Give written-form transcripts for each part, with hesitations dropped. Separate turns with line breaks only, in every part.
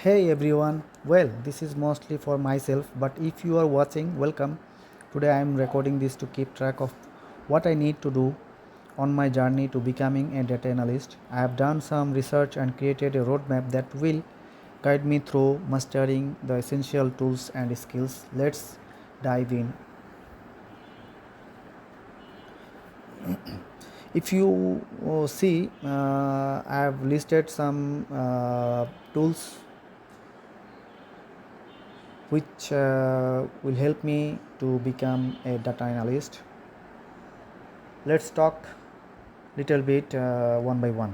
Hey everyone, well, this is mostly for myself, but if you are watching, welcome. Today I am recording this to keep track of what I need to do on my journey to becoming a data analyst. I have done some research and created a roadmap that will guide me through mastering the essential tools and skills. Let's dive in. If you see, I have listed some tools which will help me to become a data analyst. Let's talk little bit one by one.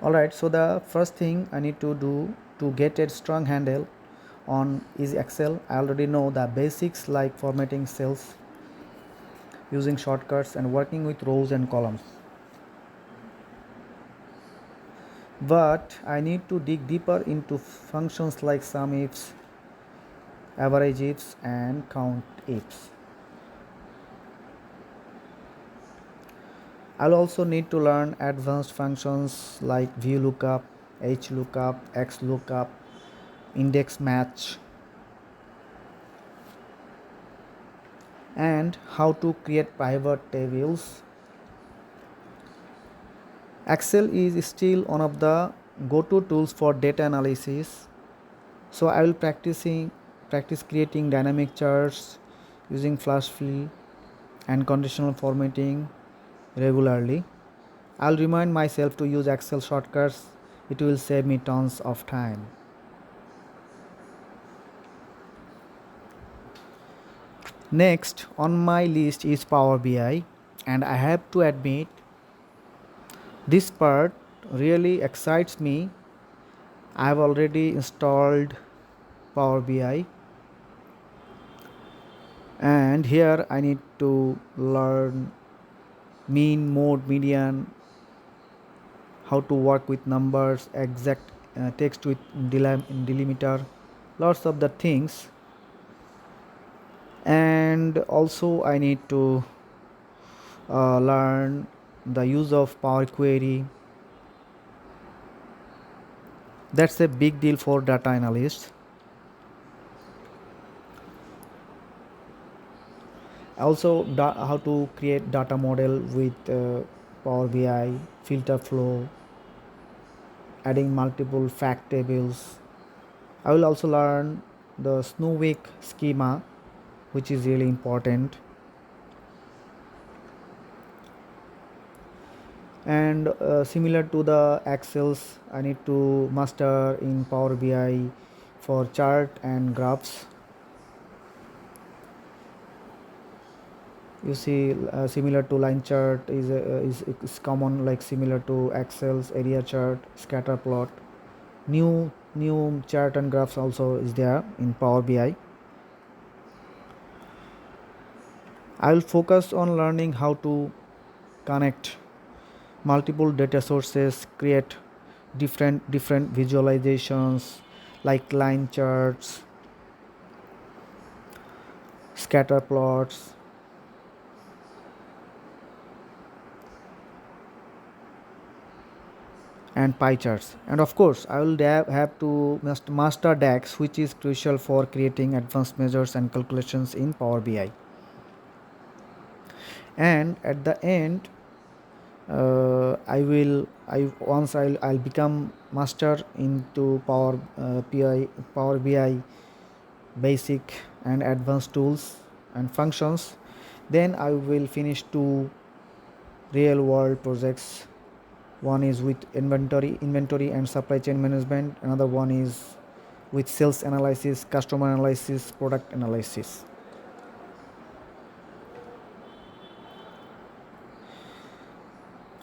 Alright, so the first thing I need to do to get a strong handle on is Excel. I already know the basics like formatting cells, using shortcuts and working with rows and columns. But I need to dig deeper into functions like sum ifs, average ifs and count ifs. I'll also need to learn advanced functions like VLOOKUP, HLOOKUP, XLOOKUP, index match, and how to create pivot tables. Excel is still one of the go-to tools for data analysis. So I will practice creating dynamic charts using flash fill and conditional formatting regularly. I'll remind myself to use Excel shortcuts. It will save me tons of time. Next on my list is Power BI, and I have to admit this part really excites me. I have already installed Power BI, and here I need to learn mean, mode, median, how to work with numbers, exact text with delimiter, lots of the things. And also I need to learn the use of Power Query. That's a big deal for data analysts. Also how to create data model with Power BI, filter flow, adding multiple fact tables. I will also learn the Snowwick schema, which is really important. And similar to the Excels, I need to master in Power BI for chart and graphs. You see, similar to line chart is common, like similar to Excel's area chart, scatter plot. New chart and graphs also is there in Power BI. I will focus on learning how to connect multiple data sources, create different visualizations like line charts, scatter plots, and pie charts. And of course I will have to master DAX, which is crucial for creating advanced measures and calculations in Power BI. And at the end, I'll become master into Power BI basic and advanced tools and functions. Then I will finish two real world projects. One is with inventory and supply chain management. Another one is with sales analysis, customer analysis, product analysis.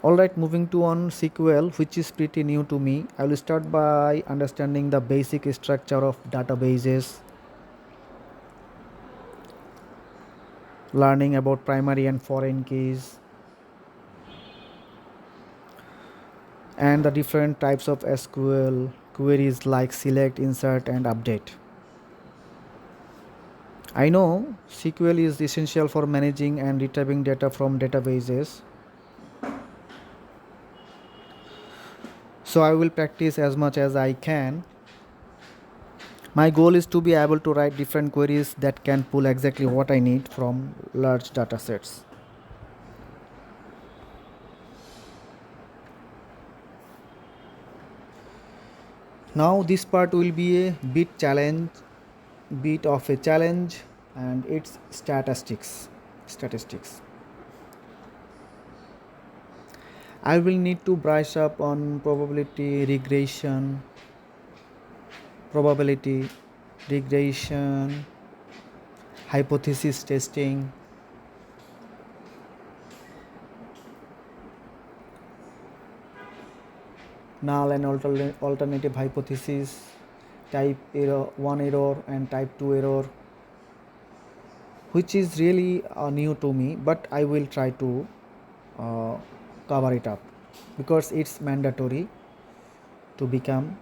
Alright, moving to on SQL, which is pretty new to me. I will start by understanding the basic structure of databases, learning about primary and foreign keys, and the different types of SQL queries like select, insert, and update. I know SQL is essential for managing and retrieving data from databases. So I will practice as much as I can. My goal is to be able to write different queries that can pull exactly what I need from large data sets. Now this part will be a bit of a challenge, and it's statistics. I will need to brush up on probability regression, hypothesis testing, null and alternative hypothesis, type error 1 error and type 2 error, which is really new to me, but I will try to uh, cover it up because it's mandatory to become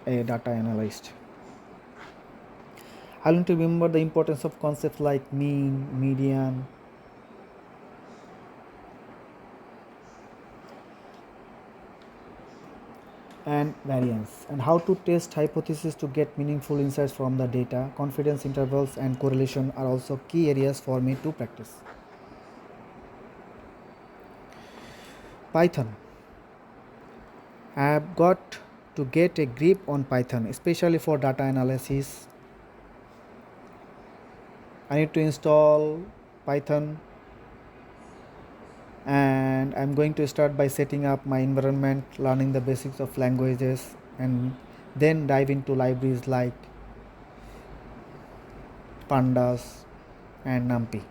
a data analyst. I need to remember the importance of concepts like mean, median, and variance, and how to test hypotheses to get meaningful insights from the data. Confidence intervals and correlation are also key areas for me to practice. Python. I have got to get a grip on Python, especially for data analysis. I need to install Python, and I'm going to start by setting up my environment, learning the basics of languages, and then dive into libraries like pandas and numpy.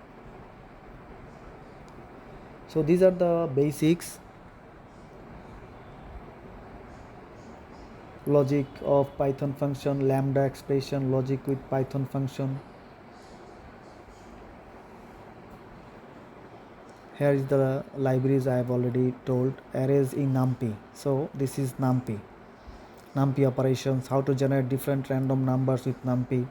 So these are the basics logic of Python function, lambda expression, logic with Python function. Here is the libraries I have already told. Arrays in numpy. So this is numpy operations, how to generate different random numbers with numpy.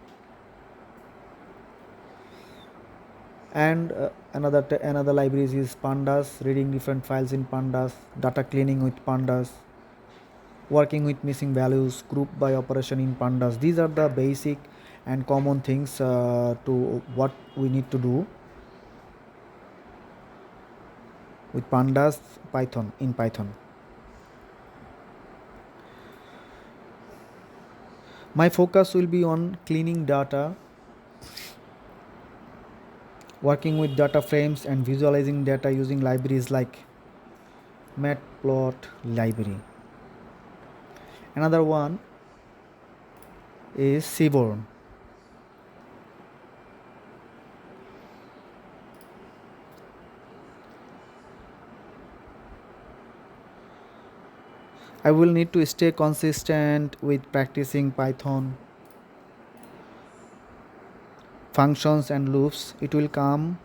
And another libraries is pandas, reading different files in pandas, data cleaning with pandas, working with missing values, group by operation in pandas. These are the basic and common things to what we need to do with pandas Python. My focus will be on cleaning data, working with data frames, and visualizing data using libraries like matplot library. Another one is Seaborn. I will need to stay consistent with practicing Python functions and loops. It will come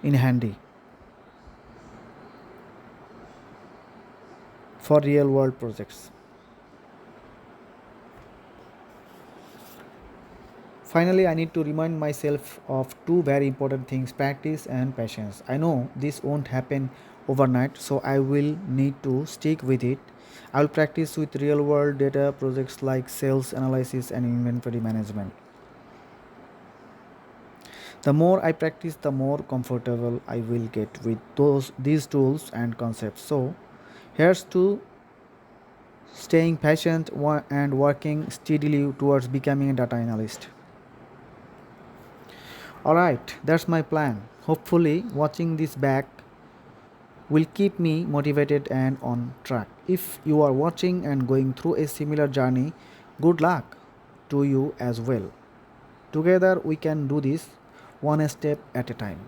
in handy for real world projects. Finally, I need to remind myself of two very important things: practice and patience. I know this won't happen overnight, so I will need to stick with it. I will practice with real world data projects like sales analysis and inventory management. The more I practice, the more comfortable I will get with these tools and concepts. So, here's to staying patient and working steadily towards becoming a data analyst. Alright, that's my plan. Hopefully, watching this back will keep me motivated and on track. If you are watching and going through a similar journey, good luck to you as well. Together, we can do this one step at a time.